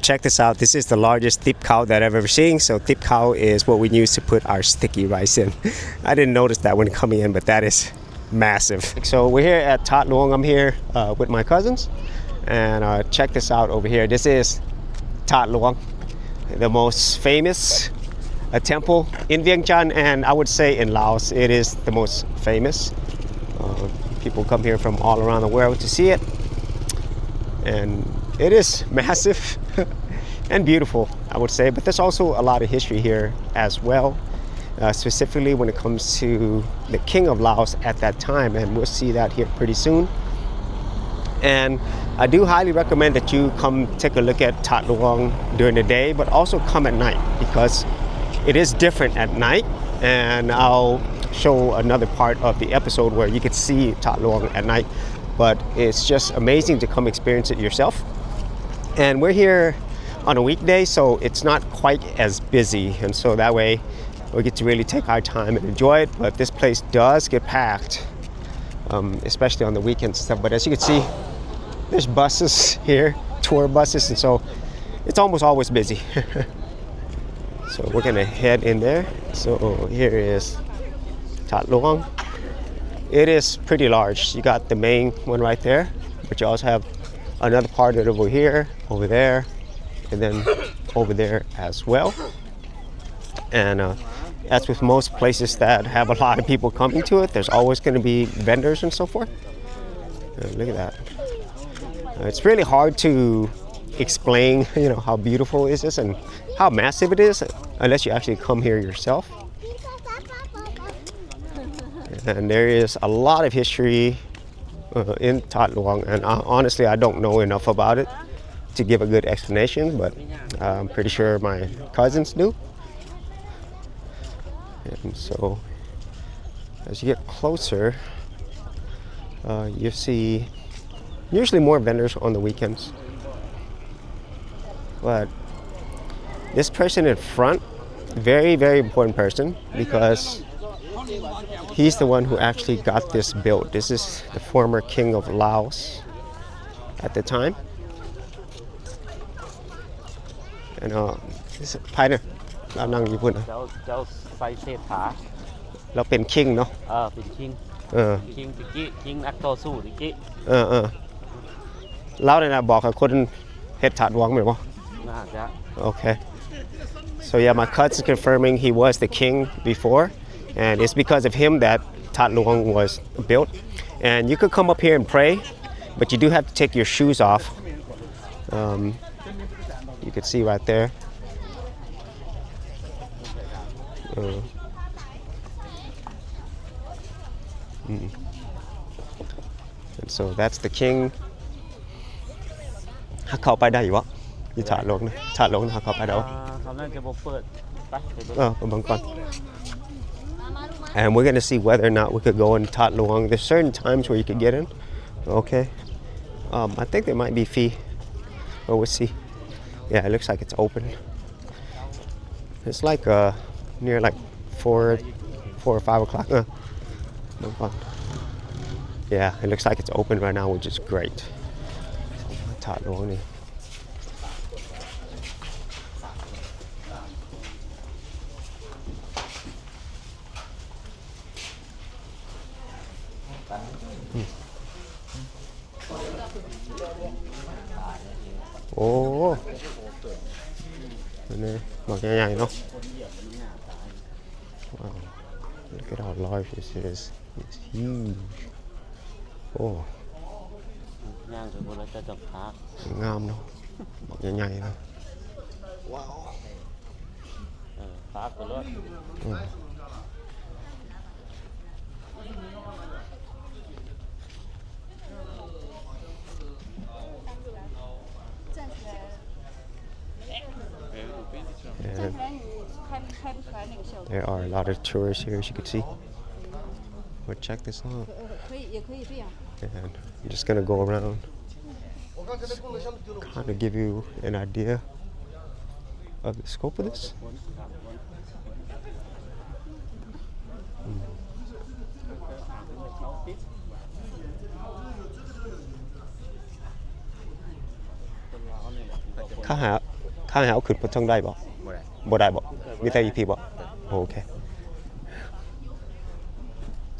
check this out. This is the largest tip cow that I've ever seen. So tip cow is what we use to put our sticky rice in. I didn't notice that when coming in, but that is massive. So we're here at That Luang. I'm here with my cousins, and check this out over here. This is That Luang, the most famous temple in Vientiane, and I would say in Laos it is the most famous. People come here from all around the world to see it, and it is massive and beautiful, I would say, but there's also a lot of history here as well, specifically when it comes to the king of Laos at that time, and we'll see that here pretty soon. And I do highly recommend that you come take a look at That Luang during the day, but also come at night, because it is different at night, and I'll show another part of the episode where you could see That Luang at night, but it's just amazing to come experience it yourself. And we're here on a weekday, so it's not quite as busy, and so that way we get to really take our time and enjoy it. But this place does get packed, especially on the weekends and stuff. But as you can see, there's buses here, tour buses, and so it's almost always busy. So we're gonna head in there. So here is That Luang. It is pretty large. You got the main one right there, but you also have another part of it over here, over there, and then over there as well. And as with most places that have a lot of people coming to it, there's always going to be vendors and so forth. Look at that. It's really hard to explain, how beautiful it is and how massive it is unless you actually come here yourself. And there is a lot of history in That Luang, and honestly I don't know enough about it to give a good explanation, but I'm pretty sure my cousins do. And so as you get closer, you see usually more vendors on the weekends, but this person in front, very, very important person, because he's the one who actually got this built. This is the former king of Laos at the time. And this is ภายในเรานั่งอยู่พุ่น เจ้าไซเศรษฐา เราเป็น king เนาะ เป็น king คิง ตะกี้ king นักต่อสู้ตะกี้ เราเนี่ยนะบอกกับคนเฮ็ดThat Luangไหมวะ น่าจะ Okay. So yeah, my cousin's confirming he was the king before, and it's because of him that That Luang was built. And you could come up here and pray, but you do have to take your shoes off. You can see right there. And so that's the king. ถ้าเข้าไปได้อยู่วะที่That LuangนะThat Luangถ้าเข้าไปได้วะ เขาน่าจะบ่เปิดไปเบิ่ง ไปเบิ่งก่อน And we're going to see whether or not we could go in That Luang. There's certain times where you could get in. Okay. I think there might be fee. But we'll see. Yeah, it looks like it's open. It's like near like 4 or 5 o'clock. Yeah, it looks like it's open right now, which is great. That Luangนี่ โอ้นี่หมอกใหญ่ๆเนาะ Wow, look at how large this is. It's huge. โอ้ ย่างไปบ่แล้วจะพัก งามเนาะหมอกใหญ่ๆเนาะ ว้าว พักไปเลย There are a lot of tourists here, as you can see. But check this out. And I'm just gonna go around, kind of give you an idea of the scope of this. ข้างให้เอาขึ้นบนเทิงได้บ่ บ่ได้ บ่ได้บ่มีแต่ EP บ่ okay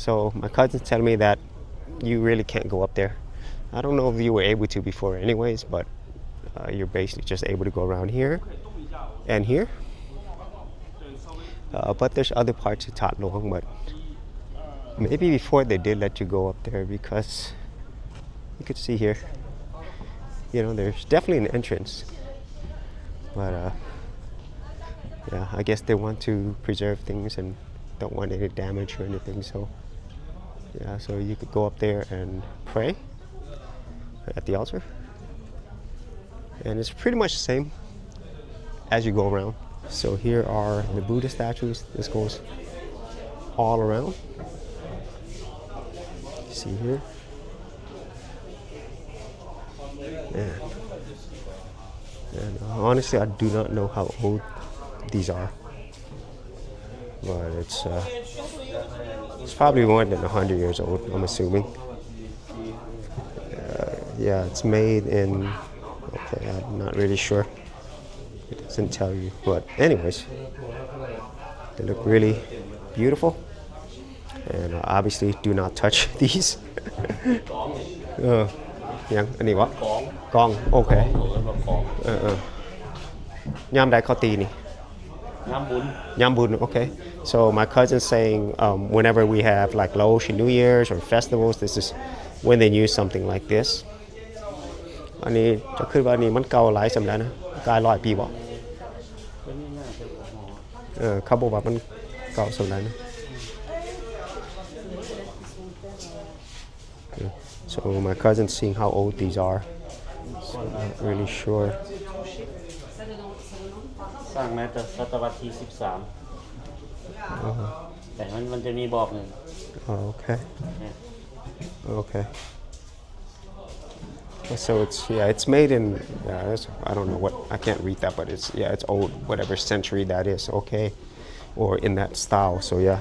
so my cousin tell me that you really can't go up there I don't know if you were able to before anyways but you're basically just able to go around here and here but there's other parts of That Luang but maybe before they did let you go up there because you could see here you know there's definitely an entrance but yeah I guess they want to preserve things and don't want any damage or anything so yeah so you could go up there and pray at the altar and it's pretty much the same as you go around so here are the Buddha statues this goes all around see here and honestly I do not know how old these are but it's probably more than 100 years old I'm assuming yeah it's made in okay I'm not really sure it doesn't tell you but anyways they look really beautiful and obviously do not touch these ยังอันนี้วะกองโอเคยามใดเขาตีนี่ยามบุญ okay so my cousin saying whenever we have like Laos New Year's or festivals this is when they use something like this อันนี้จะขึ้นว่านี่มันเก่าหลายสำแล้วนะกาย100 ปีบ่เขาบอกว่ามันเก่าสำแล้วนะSo my cousin's seeing how old these are. So I'm not really sure. สร้างในศตวรรษที่ 13แต่มันจะมีบอกหนึ่ง Okay. Okay. So it's it's made in I don't know what I can't read that but it's old whatever century that is okay or in that style so yeah.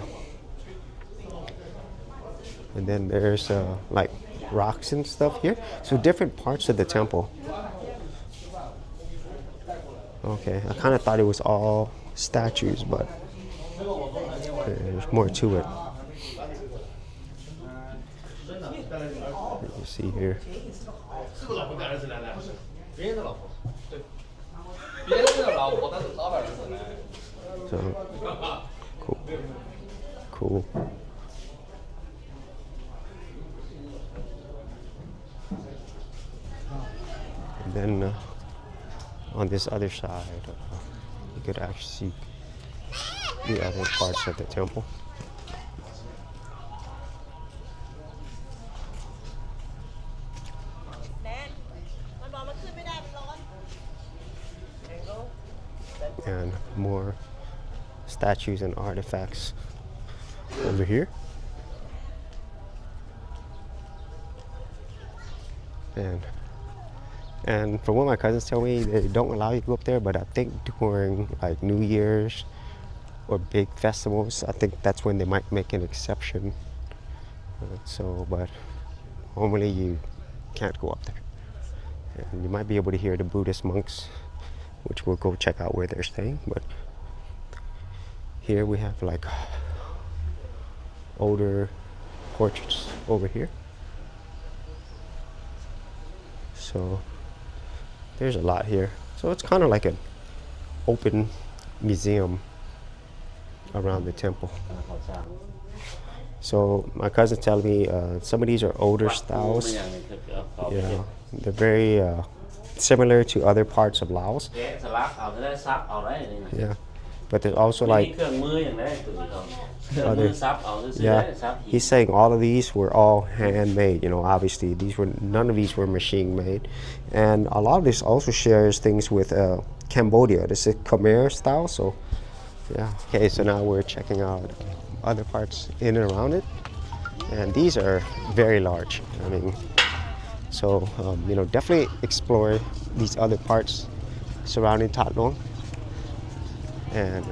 And then there's like rocks and stuff here so different parts of the temple okay I kind of thought it was all statues but there's more to it you see here so cool and then on this other side you could actually see the other parts of the temple and more statues and artifacts over here and from what my cousins tell me they don't allow you to go up there but I think during like New Year's or big festivals I think that's when they might make an exception but normally you can't go up there and you might be able to hear the Buddhist monks which we'll go check out where they're staying but here we have like older portraits over here so there's a lot here so it's kind of like an open museum around the temple so my cousin tell me some of these are older styles yeah they're very similar to other parts of Laos yeah but there's also like other yeah he's saying all of these were all handmade you know obviously none of these were machine made and a lot of this also shares things with Cambodia this is Khmer style so yeah okay so now we're checking out other parts in and around it and these are very large I mean so you know definitely explore these other parts surrounding That Luang and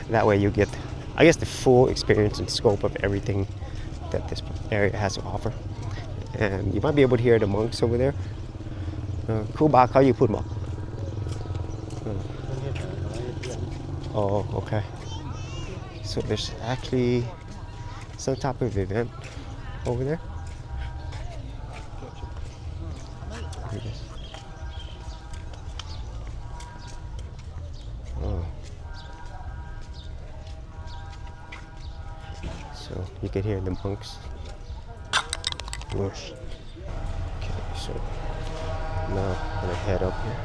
that way you get I guess the full experience and scope of everything that this area has to offer and you might be able to hear the monks over there ครูบาเขาอยู่พูดบอก Oh, okay. So there's actually some type of event over there. Here it is. Oh. So you can hear the monks. Whoosh. Okay, so now I'm gonna head up here.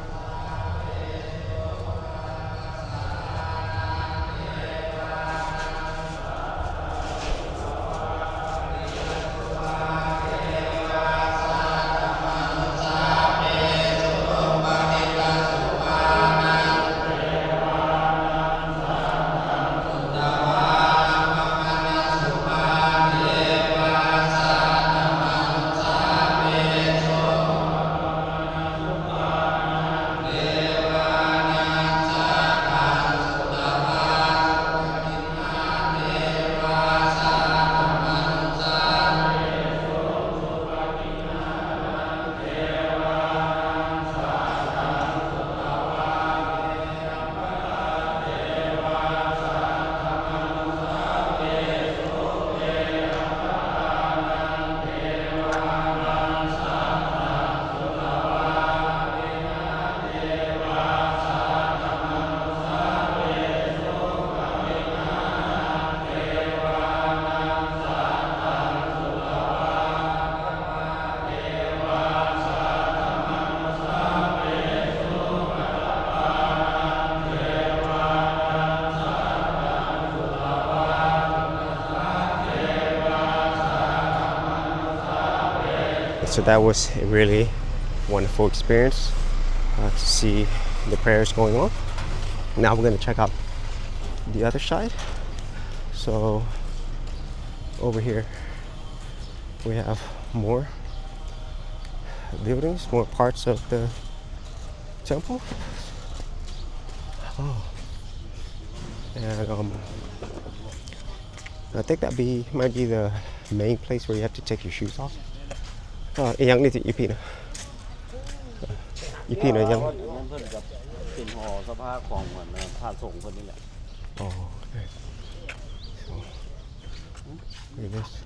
So that was a really wonderful experience to see the prayers going on. Now we're going to check out the other side. So over here we have more buildings, more parts of the temple. Oh. And I think that might be the main place where you have to take your shoes off. Yang ni EPนะ EP นะยัง นั่นเพิ่นกับเป็นห่อสภาพของเหมือนผ้าส่งคนนี้แหละ Oh, okay. So, look at this.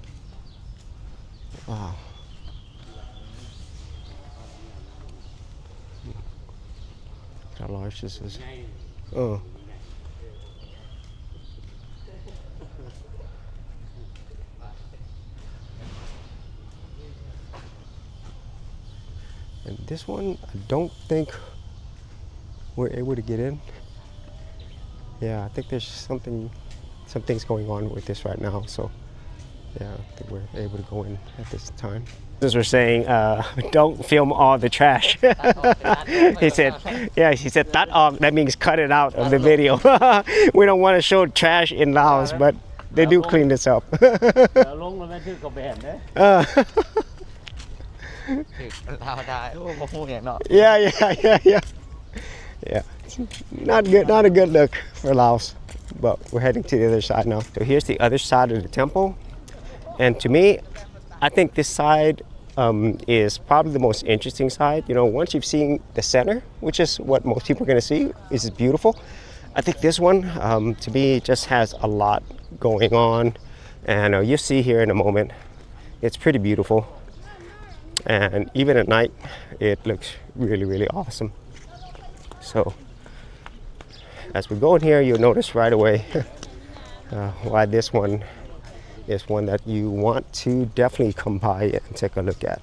Wow. How large this is. Oh. And this one, I don't think we're able to get in. Yeah, I think there's something's going on with this right now. So, yeah, I think we're able to go in at this time. As we're saying, don't film all the trash. He said, "That off." That means cut it out of the video. We don't want to show trash in Laos, but they do clean this up. Yeah. Not a good look for Laos, but we're heading to the other side now. So here's the other side of the temple, and to me, I think this side is probably the most interesting side. You know, once you've seen the center, which is what most people are going to see, is beautiful. I think this one, to me, just has a lot going on, and you'll see here in a moment. It's pretty beautiful, and even at night, it looks really, really awesome. So, as we go in here, you'll notice right away why this one is one that you want to definitely come by and take a look at.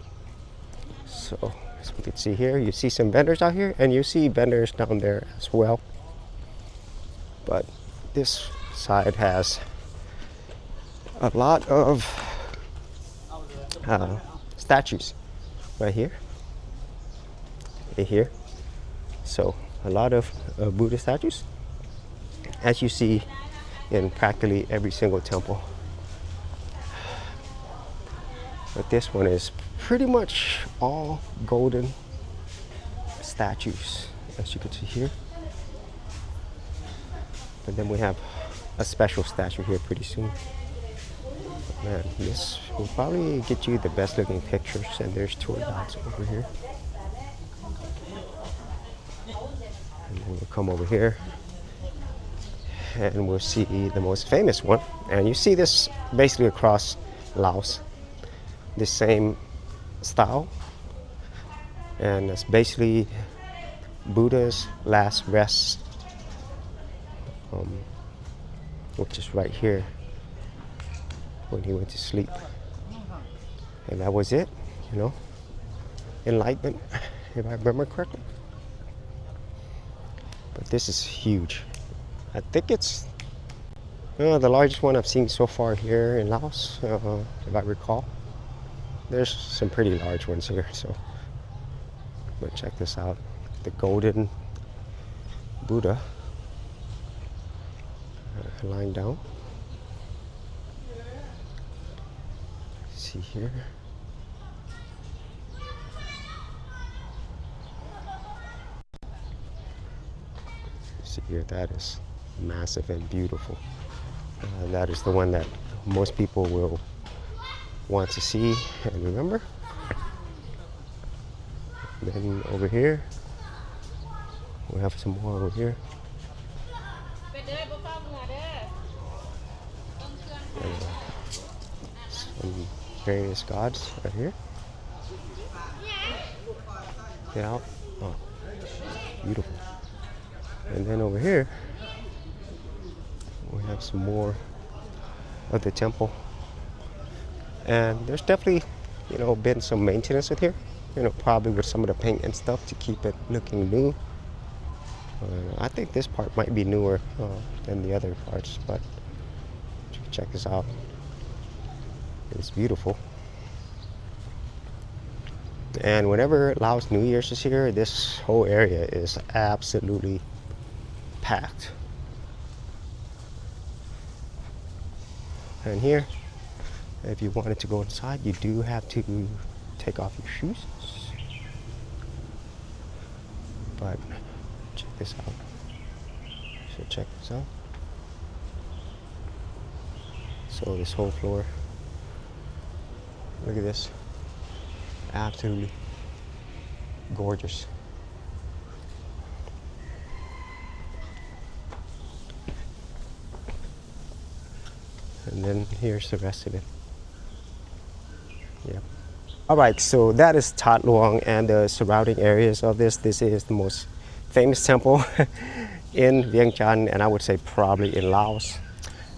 So, as we can see here, you see some vendors out here, and you see vendors down there as well. But this side has a lot of statues right here and here. So a lot of Buddha statues, as you see in practically every single temple. But this one is pretty much all golden statues, as you can see here. And then we have a special statue here pretty soon. But man, this will probably get you the best looking pictures, and there's tour guides over here. And then we'll come over here. and we'll see the most famous one. And you see this basically across Laos, the same style, and it's basically Buddha's last rest, which is right here when he went to sleep. And that was it, you know, enlightenment, if I remember correctly. But this is huge. I think it's the largest one I've seen so far here in Laos, if I recall. There's some pretty large ones here, so. But check this out, the golden Buddha lying down. See here. See here, that is massive and beautiful. That is the one that most people will want to see and remember. Then over here, we have some more over here. Some various gods right here. Yeah. Oh, beautiful. And then over here, we have some more of the temple. And there's definitely, you know, been some maintenance with here. You know, probably with some of the paint and stuff to keep it looking new. I think this part might be newer than the other parts, but check this out. It's beautiful. And whenever Laos New Year's is here, this whole area is absolutely packed. And here, if you wanted to go inside, you do have to take off your shoes. But check this out. So check this out. So this whole floor, look at this, absolutely gorgeous. And then here's the rest of it. Yeah. All right, so that is That Luang and the surrounding areas of this. This is the most famous temple in Vientiane, and I would say probably in Laos.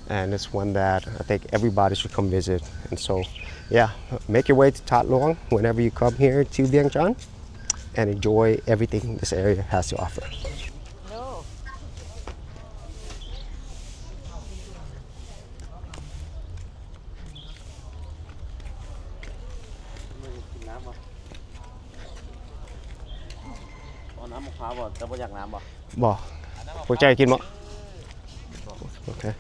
And it's one that I think everybody should come visit. And so, yeah, make your way to That Luang whenever you come here to Vientiane and enjoy everything this area has to offer. No. Cóน้ำมะพร้าวบ่ จะบ่อยากน้ำบ่ Bỏ, cô trai กินบ่? Okay.